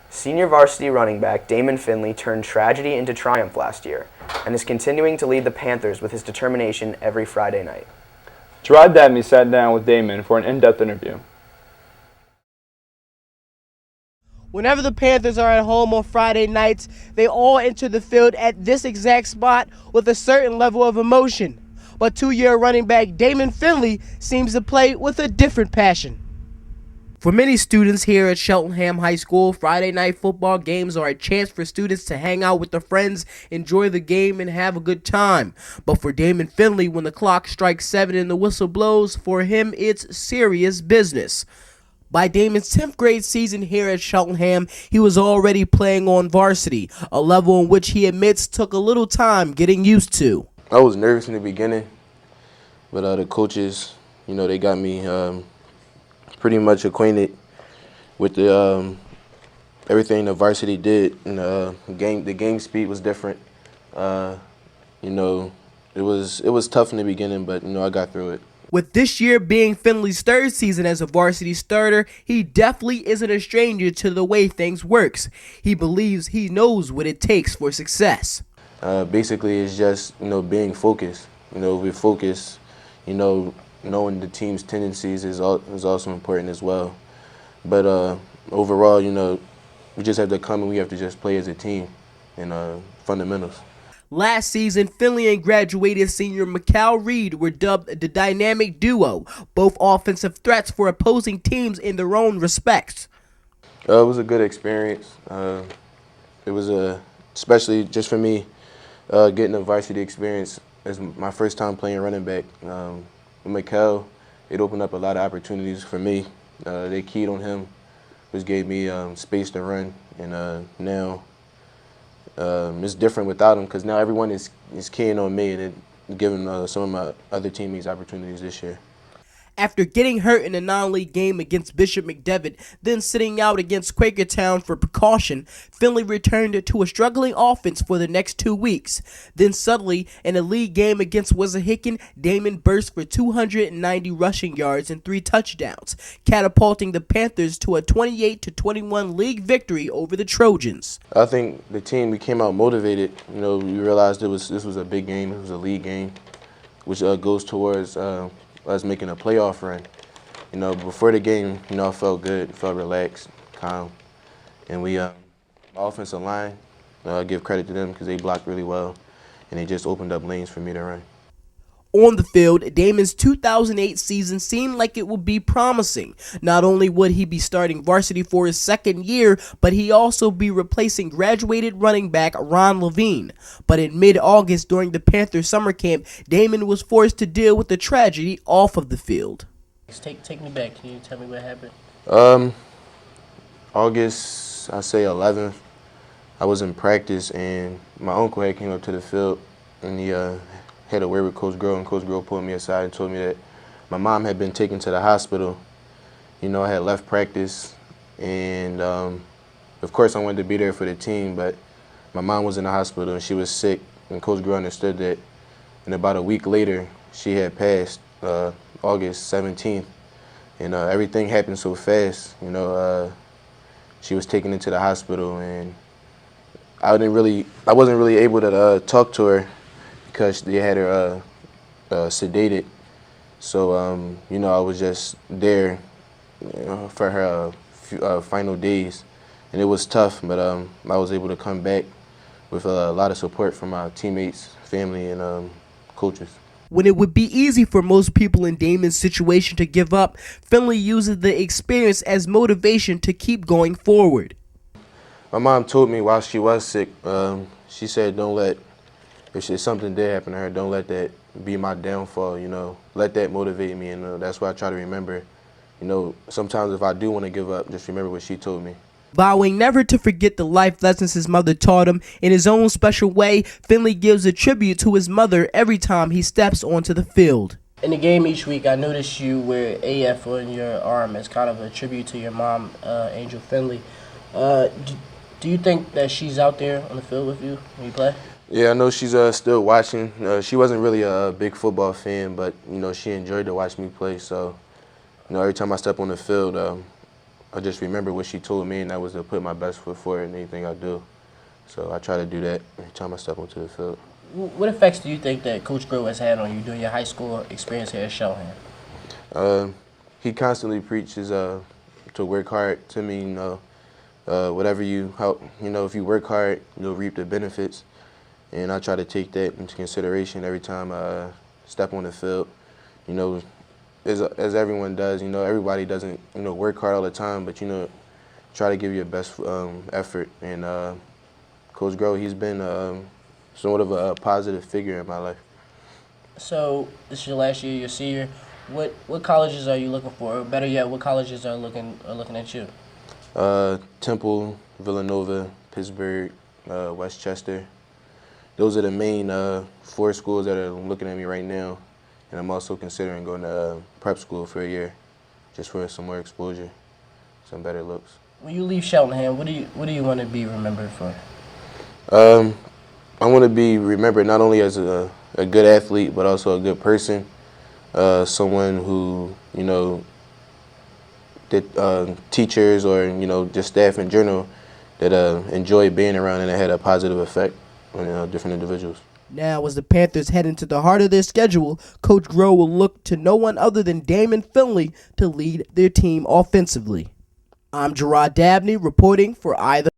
Senior varsity running back Damin Finley turned tragedy into triumph last year and is continuing to lead the Panthers with his determination every Friday night. Jerod Dabney sat down with Damin for an in-depth interview. Whenever the Panthers are at home on Friday nights, they all enter the field at this exact spot with a certain level of emotion. But two-year running back Damin Finley seems to play with a different passion. For many students here at Cheltenham High School, Friday night football games are a chance for students to hang out with their friends, enjoy the game, and have a good time. But for Damin Finley, when the clock strikes 7 and the whistle blows, for him it's serious business. By Damin's 10th grade season here at Cheltenham, he was already playing on varsity, a level in which he admits took a little time getting used to. I was nervous in the beginning, but the coaches, they got me pretty much acquainted with the everything the varsity did. And the game speed was different. It was tough in the beginning, but I got through it. With this year being Finley's third season as a varsity starter, he definitely isn't a stranger to the way things works. He believes he knows what it takes for success. Basically, it's just being focused. With focus, knowing the team's tendencies is also important as well. But overall, we just have to come and we have to just play as a team and fundamentals. Last season, Finley and graduated senior Mikal Reed were dubbed the dynamic duo, both offensive threats for opposing teams in their own respects. It was a good experience. It was especially just for me, getting a varsity experience as my first time playing running back. With Mikal, it opened up a lot of opportunities for me. They keyed on him, which gave me space to run, and now it's different without him because now everyone is keying on me and giving some of my other teammates opportunities this year. After getting hurt in a non-league game against Bishop McDevitt, then sitting out against Quakertown for precaution, Finley returned to a struggling offense for the next 2 weeks. Then suddenly, in a league game against Wissahickon, Damin burst for 290 rushing yards and 3 touchdowns, catapulting the Panthers to a 28-21 league victory over the Trojans. I think the team, we came out motivated. We realized this was a big game. It was a league game, which goes towards us making a playoff run. Before the game, I felt good, felt relaxed, calm. And we, offensive line, I give credit to them because they blocked really well, and they just opened up lanes for me to run. On the field, Damin's 2008 season seemed like it would be promising. Not only would he be starting varsity for his second year, but he'd also be replacing graduated running back Ron Levine. But in mid-August during the Panthers summer camp, Damin was forced to deal with the tragedy off of the field. Take me back. Can you tell me what happened? August, I say 11th, I was in practice, and my uncle had came up to the field, and he had a word with Coach Grohl, and Coach Grohl pulled me aside and told me that my mom had been taken to the hospital. I had left practice, and of course I wanted to be there for the team, but my mom was in the hospital and she was sick, and Coach Grohl understood that. And about a week later, she had passed, August 17th, and everything happened so fast. She was taken into the hospital, and I wasn't really able to talk to her, because they had her sedated. So, I was just there for her final days. And it was tough, but I was able to come back with a lot of support from my teammates, family, and coaches. When it would be easy for most people in Damin's situation to give up, Finley uses the experience as motivation to keep going forward. My mom told me while she was sick, she said, if something did happen to her, don't let that be my downfall, Let that motivate me, and that's why I try to remember. Sometimes if I do want to give up, just remember what she told me. Vowing never to forget the life lessons his mother taught him, in his own special way, Finley gives a tribute to his mother every time he steps onto the field. In the game each week, I noticed you wear AF on your arm as kind of a tribute to your mom, Angel Finley. Do you think that she's out there on the field with you when you play? Yeah, I know she's still watching. She wasn't really a big football fan, but she enjoyed to watch me play. So, every time I step on the field, I just remember what she told me, and that was to put my best foot forward in anything I do. So I try to do that every time I step onto the field. What effects do you think that Coach Groh has had on you during your high school experience here at Shellingham? He constantly preaches to work hard to me. Whatever you help, if you work hard, you'll reap the benefits. And I try to take that into consideration every time I step on the field. As everyone does, everybody doesn't, work hard all the time, but, try to give your best effort. And Coach Groh, he's been somewhat of a positive figure in my life. So this is your last year, your senior. What colleges are you looking for? Or better yet, what colleges are looking at you? Temple, Villanova, Pittsburgh, Westchester. Those are the main 4 schools that are looking at me right now. And I'm also considering going to prep school for a year, just for some more exposure, some better looks. When you leave Cheltenham, what do you want to be remembered for? I want to be remembered not only as a good athlete, but also a good person, someone who, that teachers or, just staff in general that enjoy being around and that had a positive effect on different individuals. Now, as the Panthers head into the heart of their schedule, Coach Groh will look to no one other than Damin Finley to lead their team offensively. I'm Jerod Dabney reporting for Either.